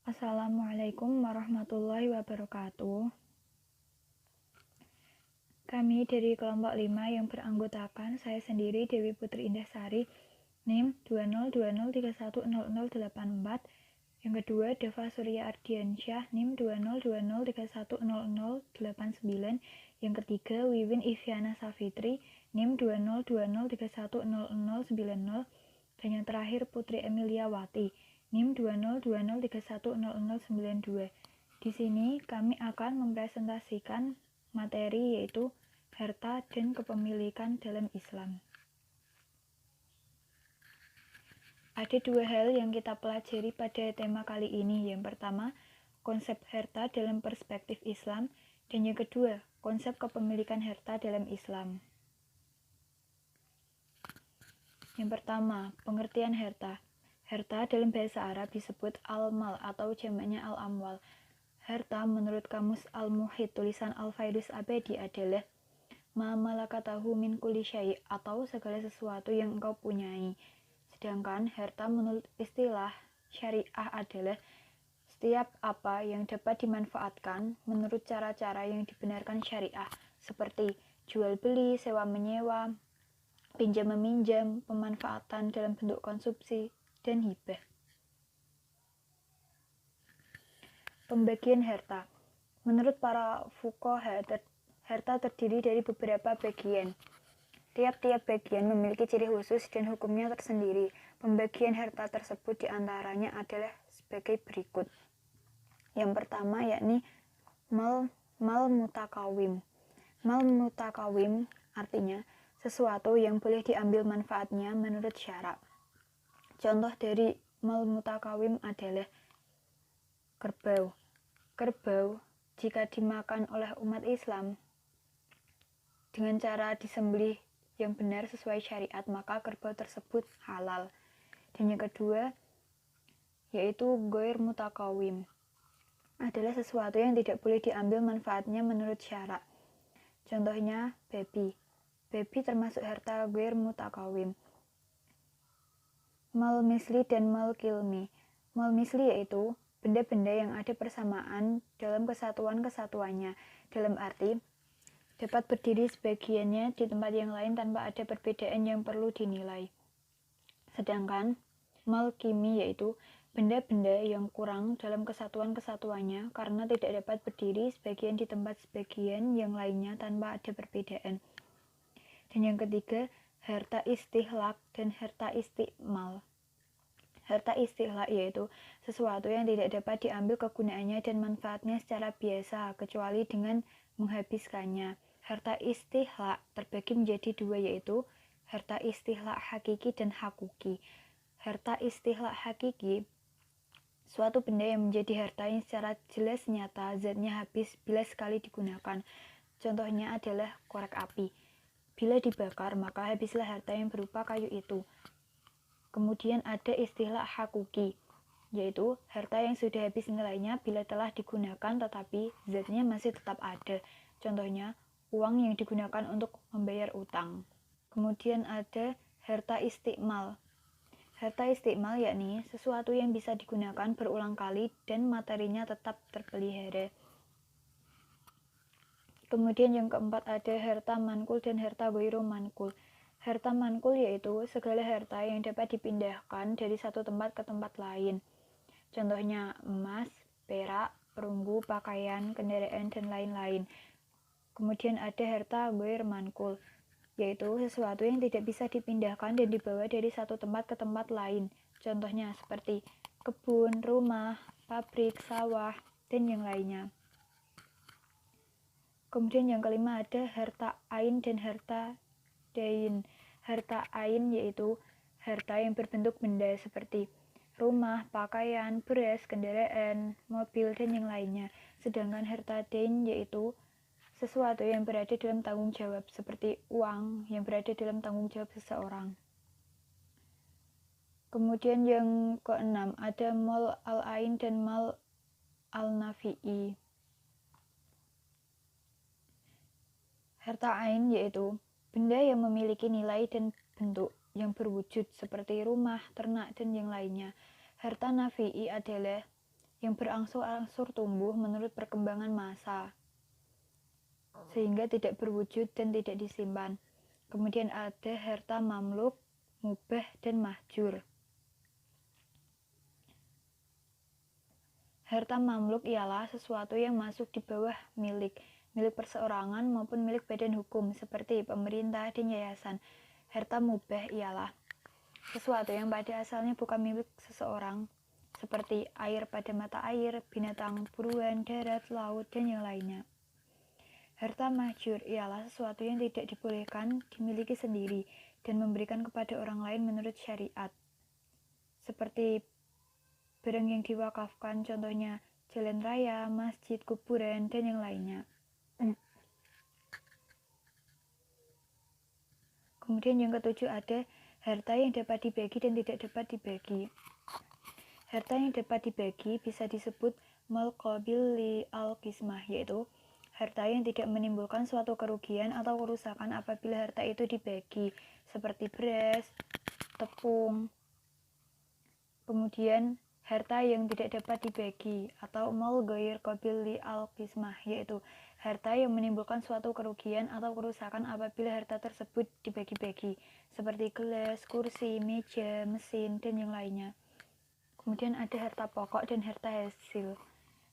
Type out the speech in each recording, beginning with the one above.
Assalamualaikum warahmatullahi wabarakatuh. Kami dari kelompok 5 yang beranggotakan saya sendiri Dewi Putri Indahsari, NIM 20203100084. Yang kedua Deva Surya Ardiansyah, NIM 20203100089. Yang ketiga Wiwin Ivyana Safitri, NIM 20203100090. Dan yang terakhir Putri Emilia Wati, NIM 20203100092. Di sini kami akan mempresentasikan materi yaitu harta dan kepemilikan dalam Islam. Ada dua hal yang kita pelajari pada tema kali ini. Yang pertama, konsep harta dalam perspektif Islam, dan yang kedua, konsep kepemilikan harta dalam Islam. Yang pertama, pengertian harta. Harta dalam bahasa Arab disebut al-mal atau jamaknya al-amwal. Harta menurut kamus Al-Muhit tulisan Al-Faidus Abadi adalah ma malakatahu min kulli syai' atau segala sesuatu yang engkau punyai. Sedangkan harta menurut istilah syariah adalah setiap apa yang dapat dimanfaatkan menurut cara-cara yang dibenarkan syariah, seperti jual beli, sewa menyewa, pinjam meminjam, pemanfaatan dalam bentuk konsumsi, dan hibah. Pembagian harta. Menurut para fuqaha, harta terdiri dari beberapa bagian. Tiap-tiap bagian memiliki ciri khusus dan hukumnya tersendiri. Pembagian harta tersebut diantaranya adalah sebagai berikut. Yang pertama yakni mal mutakawim. Mal mutakawim artinya sesuatu yang boleh diambil manfaatnya menurut syarak. Contoh dari mal mutakawim adalah kerbau. Kerbau jika dimakan oleh umat Islam dengan cara disembelih yang benar sesuai syariat, maka kerbau tersebut halal. Dan yang kedua yaitu ghair mutakawim, adalah sesuatu yang tidak boleh diambil manfaatnya menurut syarak. Contohnya babi. Babi termasuk harta ghair mutakawim. Mal misli dan mal kilmi. Mal misli yaitu benda-benda yang ada persamaan dalam kesatuan-kesatuannya, dalam arti dapat berdiri sebagiannya di tempat yang lain tanpa ada perbedaan yang perlu dinilai. Sedangkan mal kimi yaitu benda-benda yang kurang dalam kesatuan-kesatuannya karena tidak dapat berdiri sebagian di tempat sebagian yang lainnya tanpa ada perbedaan. Dan yang ketiga, harta istihlak dan harta istimal. Harta istihlak yaitu sesuatu yang tidak dapat diambil kegunaannya dan manfaatnya secara biasa kecuali dengan menghabiskannya. Harta istihlak terbagi menjadi dua yaitu harta istihlak hakiki dan hakuki. Harta istihlak hakiki suatu benda yang menjadi harta yang secara jelas nyata zatnya habis bila sekali digunakan. Contohnya adalah korek api. Bila dibakar maka habislah harta yang berupa kayu itu. Kemudian ada istilah hakuki, yaitu harta yang sudah habis nilainya bila telah digunakan tetapi zatnya masih tetap ada. Contohnya, uang yang digunakan untuk membayar utang. Kemudian ada harta istimal. Harta istimal yakni sesuatu yang bisa digunakan berulang kali dan materinya tetap terpelihara. Kemudian yang keempat ada harta mankul dan harta ghairu mankul. Harta mankul yaitu segala harta yang dapat dipindahkan dari satu tempat ke tempat lain. Contohnya emas, perak, perunggu, pakaian, kendaraan, dan lain-lain. Kemudian ada harta ghair mankul, yaitu sesuatu yang tidak bisa dipindahkan dan dibawa dari satu tempat ke tempat lain. Contohnya seperti kebun, rumah, pabrik, sawah, dan yang lainnya. Kemudian yang kelima ada harta ain dan harta dain. Harta ain yaitu harta yang berbentuk benda seperti rumah, pakaian, beras, kendaraan, mobil, dan yang lainnya. Sedangkan harta dain yaitu sesuatu yang berada dalam tanggung jawab seperti uang yang berada dalam tanggung jawab seseorang. Kemudian yang keenam ada mal al-ain dan mal al-nafi'i. Harta ain yaitu benda yang memiliki nilai dan bentuk yang berwujud seperti rumah, ternak, dan yang lainnya. Harta nafi'i adalah yang berangsur-angsur tumbuh menurut perkembangan massa, sehingga tidak berwujud dan tidak disimpan. Kemudian ada harta mamluk, mubah, dan mahjur. Harta mamluk ialah sesuatu yang masuk di bawah milik perseorangan maupun milik badan hukum seperti pemerintah dan yayasan. Harta mubah ialah sesuatu yang pada asalnya bukan milik seseorang, seperti air pada mata air, binatang buruan, darat, laut, dan yang lainnya. Harta mahjur ialah sesuatu yang tidak dibolehkan dimiliki sendiri dan memberikan kepada orang lain menurut syariat, seperti barang yang diwakafkan, contohnya jalan raya, masjid, kuburan, dan yang lainnya. Kemudian yang ketujuh ada harta yang dapat dibagi dan tidak dapat dibagi. Harta yang dapat dibagi bisa disebut mal qabil li al-qismah, yaitu harta yang tidak menimbulkan suatu kerugian atau kerusakan apabila harta itu dibagi, seperti beras, tepung. Kemudian harta yang tidak dapat dibagi atau mal ghair qabil li al-qismah, yaitu harta yang menimbulkan suatu kerugian atau kerusakan apabila harta tersebut dibagi-bagi, seperti gelas, kursi, meja, mesin, dan yang lainnya. Kemudian ada harta pokok dan harta hasil.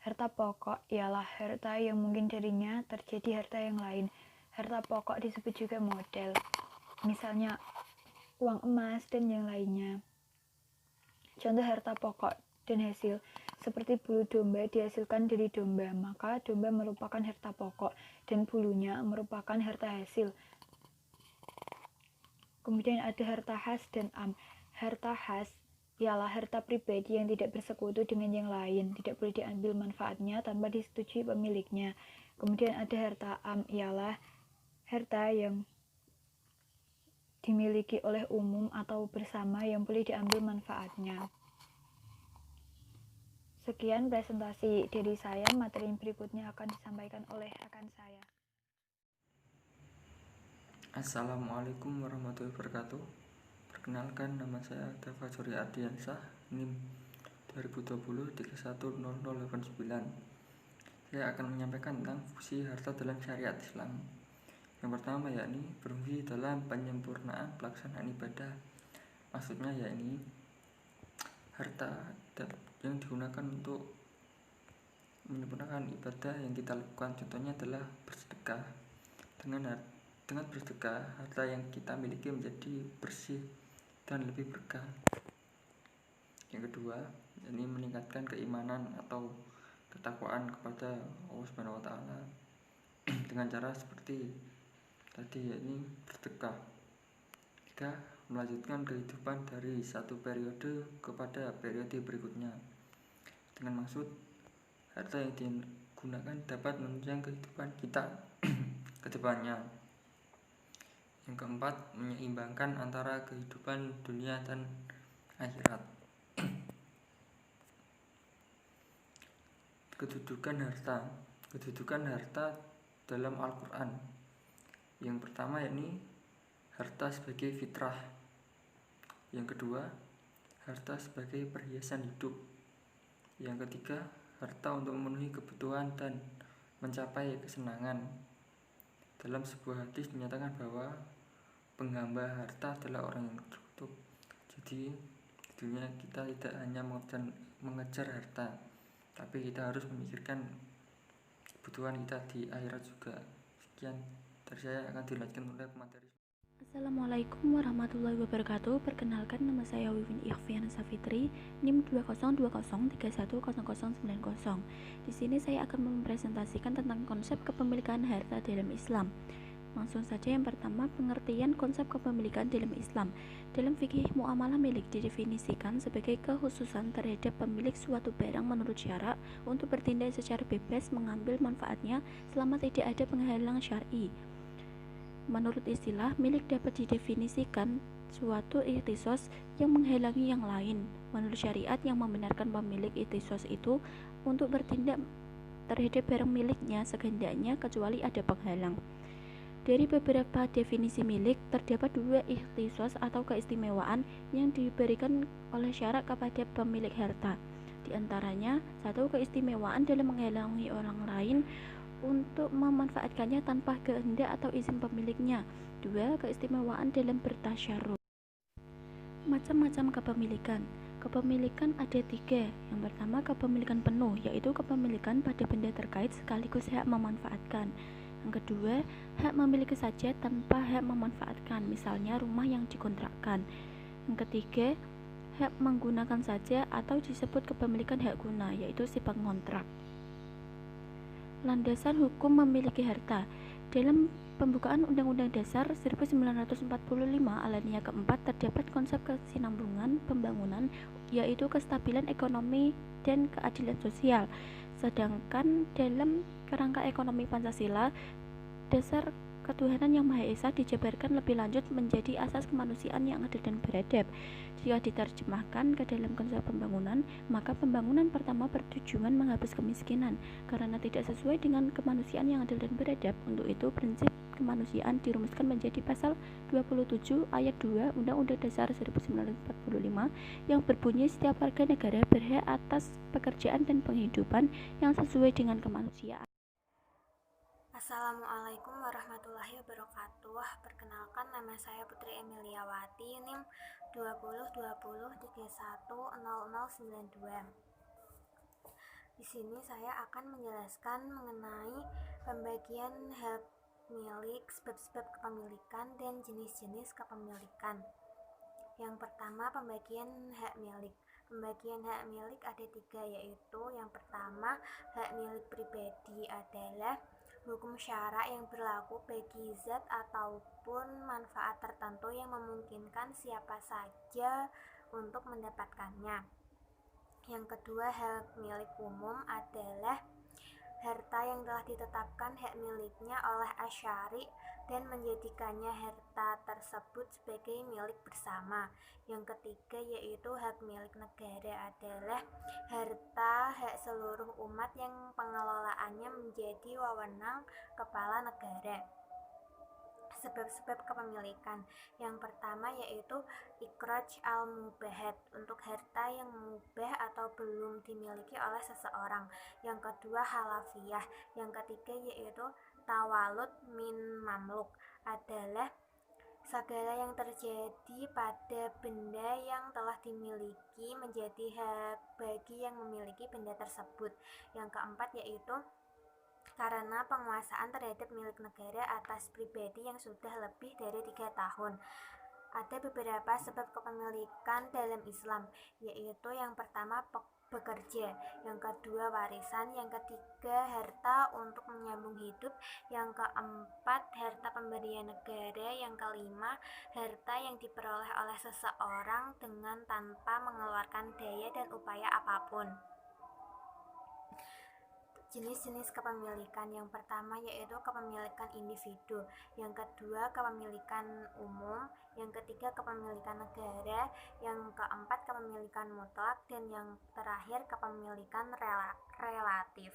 Harta pokok ialah harta yang mungkin darinya terjadi harta yang lain. Harta pokok disebut juga modal, misalnya uang emas dan yang lainnya. Contoh harta pokok dan hasil, seperti bulu domba dihasilkan dari domba, maka domba merupakan harta pokok dan bulunya merupakan harta hasil. Kemudian ada harta khas dan am. Harta khas ialah harta pribadi yang tidak bersekutu dengan yang lain, tidak boleh diambil manfaatnya tanpa disetujui pemiliknya. Kemudian ada harta am, ialah harta yang dimiliki oleh umum atau bersama yang boleh diambil manfaatnya. Sekian presentasi dari saya, materi berikutnya akan disampaikan oleh rekan saya. Assalamualaikum warahmatullahi wabarakatuh. Perkenalkan, nama saya Dava Jori Ardiansah, NIM 2020-310089. Saya akan menyampaikan tentang fungsi harta dalam syariat Islam. Yang pertama yakni berfungsi dalam penyempurnaan pelaksanaan ibadah. Maksudnya yakni harta yang digunakan untuk menyempurnakan ibadah yang kita lakukan. Contohnya adalah bersedekah. Dengan bersedekah, harta yang kita miliki menjadi bersih dan lebih berkah. Yang kedua, yakni meningkatkan keimanan atau ketakwaan kepada Allah Subhanahu wa taala dengan cara seperti tadi, yakni bersedekah. Tiga, melanjutkan kehidupan dari satu periode kepada periode berikutnya. Dengan maksud harta yang digunakan dapat menunjang kehidupan kita ke depannya. Yang keempat, menyeimbangkan antara kehidupan dunia dan akhirat. Kedudukan harta dalam Al-Quran. Yang pertama yakni harta sebagai fitrah. Yang kedua, harta sebagai perhiasan hidup. Yang ketiga, harta untuk memenuhi kebutuhan dan mencapai kesenangan. Dalam sebuah hadis dinyatakan bahwa penghamba harta adalah orang yang terkutuk. Jadi di dunia kita tidak hanya mengejar harta, tapi kita harus memikirkan kebutuhan kita di akhirat juga. Sekian dari saya, akan dilanjutkan oleh pemateri. Assalamualaikum warahmatullahi wabarakatuh. Perkenalkan, nama saya Wiwin Ikhfiana Safitri, NIM 2020310090. Di sini saya akan mempresentasikan tentang konsep kepemilikan harta dalam Islam. Langsung saja, yang pertama, pengertian konsep kepemilikan dalam Islam. Dalam fikih, muamalah milik didefinisikan sebagai kekhususan terhadap pemilik suatu barang menurut syarak untuk bertindak secara bebas mengambil manfaatnya selama tidak ada penghalang syar'i. Menurut istilah, milik dapat didefinisikan suatu ikhtisos yang menghalangi yang lain. Menurut syariat, yang membenarkan pemilik ikhtisos itu untuk bertindak terhadap barang miliknya sekehendaknya kecuali ada penghalang. Dari beberapa definisi milik, terdapat dua ikhtisos atau keistimewaan yang diberikan oleh syarak kepada pemilik harta. Di antaranya, satu, keistimewaan dalam menghalangi orang lain untuk memanfaatkannya tanpa kehendak atau izin pemiliknya. Dua, keistimewaan dalam bertasyaruf. Macam-macam kepemilikan. Kepemilikan ada tiga. Yang pertama, kepemilikan penuh, yaitu kepemilikan pada benda terkait sekaligus hak memanfaatkan. Yang kedua, hak memiliki saja tanpa hak memanfaatkan, misalnya rumah yang dikontrakkan. Yang ketiga, hak menggunakan saja atau disebut kepemilikan hak guna, yaitu si pengontrak. Landasan hukum memiliki harta. Dalam pembukaan Undang-Undang Dasar 1945 alinea keempat terdapat konsep kesinambungan pembangunan, yaitu kestabilan ekonomi dan keadilan sosial. Sedangkan dalam kerangka ekonomi Pancasila, dasar ketuhanan yang Maha Esa dijabarkan lebih lanjut menjadi asas kemanusiaan yang adil dan beradab. Jika diterjemahkan ke dalam konsep pembangunan, maka pembangunan pertama bertujuan menghapus kemiskinan karena tidak sesuai dengan kemanusiaan yang adil dan beradab. Untuk itu, prinsip kemanusiaan dirumuskan menjadi pasal 27 ayat 2 Undang-Undang Dasar 1945 yang berbunyi setiap warga negara berhak atas pekerjaan dan penghidupan yang sesuai dengan kemanusiaan. Assalamualaikum warahmatullahi wabarakatuh. Perkenalkan, nama saya Putri Emiliawati, NIM 2020310092. Di sini saya akan menjelaskan mengenai pembagian hak milik, sebab-sebab kepemilikan, dan jenis-jenis kepemilikan. Yang pertama, pembagian hak milik. Pembagian hak milik ada tiga, yaitu yang pertama, hak milik pribadi adalah hukum syara yang berlaku bagi zat ataupun manfaat tertentu yang memungkinkan siapa saja untuk mendapatkannya. Yang kedua, hak milik umum adalah harta yang telah ditetapkan hak miliknya oleh asyari dan menjadikannya harta tersebut sebagai milik bersama. Yang ketiga, yaitu hak milik negara adalah harta hak seluruh umat yang pengelolaannya menjadi wewenang kepala negara. Sebab-sebab kepemilikan. Yang pertama yaitu ikhraj al-mubahat, untuk harta yang mubah atau belum dimiliki oleh seseorang. Yang kedua, halafiyah. Yang ketiga yaitu tawalud min mamluk, adalah segala yang terjadi pada benda yang telah dimiliki menjadi hak bagi yang memiliki benda tersebut. Yang keempat yaitu karena penguasaan terhadap milik negara atas pribadi yang sudah lebih dari 3 tahun. Ada beberapa sebab kepemilikan dalam Islam, yaitu yang pertama bekerja, yang kedua warisan, yang ketiga harta untuk menyambung hidup, yang keempat harta pemberian negara, yang kelima harta yang diperoleh oleh seseorang dengan tanpa mengeluarkan daya dan upaya apapun. Jenis-jenis kepemilikan. Yang pertama yaitu kepemilikan individu, yang kedua kepemilikan umum, yang ketiga kepemilikan negara, yang keempat kepemilikan mutlak, dan yang terakhir kepemilikan relatif.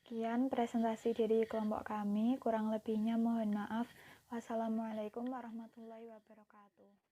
Sekian presentasi dari kelompok kami, kurang lebihnya mohon maaf. Wassalamualaikum warahmatullahi wabarakatuh.